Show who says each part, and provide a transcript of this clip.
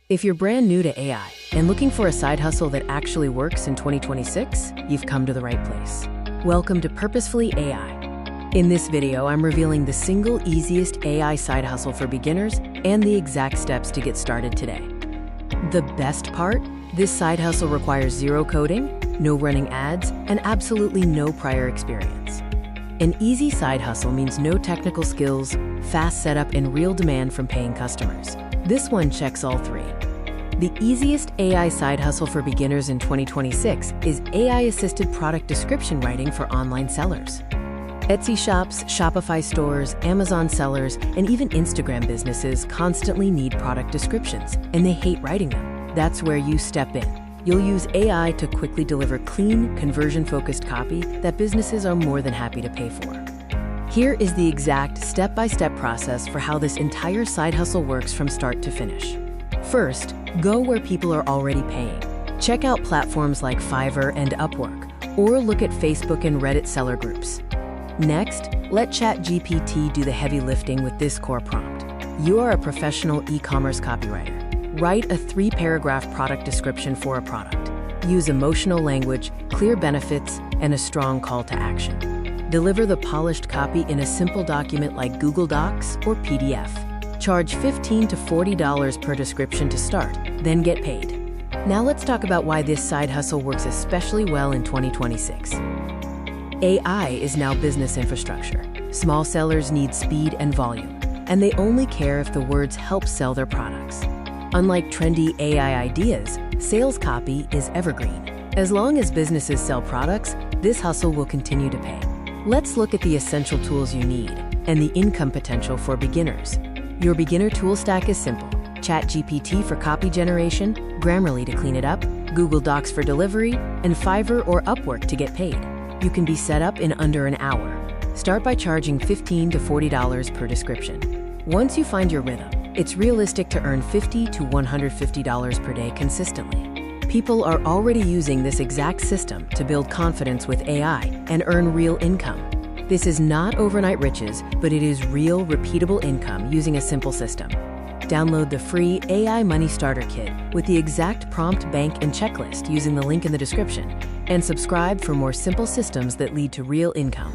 Speaker 1: If you're brand new to AI and looking for a side hustle that actually works in 2026, you've come to the right place. Welcome to Purposefully AI. In this video, I'm revealing the single easiest AI side hustle for beginners and the exact steps to get started today. The best part? This side hustle requires zero coding, no running ads, and absolutely no prior experience. An easy side hustle means no technical skills, fast setup, and real demand from paying customers. This one checks all three. The easiest AI side hustle for beginners in 2026 is AI-assisted product description writing for online sellers. Etsy shops, Shopify stores, Amazon sellers, and even Instagram businesses constantly need product descriptions, and they hate writing them. That's where you step in. You'll use AI to quickly deliver clean, conversion-focused copy that businesses are more than happy to pay for. Here is the exact step-by-step process for how this entire side hustle works from start to finish. First, go where people are already paying. Check out platforms like Fiverr and Upwork, or look at Facebook and Reddit seller groups. Next, let ChatGPT do the heavy lifting with this core prompt. You are a professional e-commerce copywriter. Write a 3-paragraph product description for a product. Use emotional language, clear benefits, and a strong call to action. Deliver the polished copy in a simple document like Google Docs or PDF. Charge $15 to $40 per description to start, then get paid. Now let's talk about why this side hustle works especially well in 2026. AI is now business infrastructure. Small sellers need speed and volume, and they only care if the words help sell their products. Unlike trendy AI ideas, sales copy is evergreen. As long as businesses sell products, this hustle will continue to pay. Let's look at the essential tools you need and the income potential for beginners. Your beginner tool stack is simple. ChatGPT for copy generation, Grammarly to clean it up, Google Docs for delivery, and Fiverr or Upwork to get paid. You can be set up in under an hour. Start by charging $15 to $40 per description. Once you find your rhythm, it's realistic to earn $50 to $150 per day consistently. People are already using this exact system to build confidence with AI and earn real income. This is not overnight riches, but it is real, repeatable income using a simple system. Download the free AI Money Starter Kit with the exact prompt, bank, and checklist using the link in the description, and subscribe for more simple systems that lead to real income.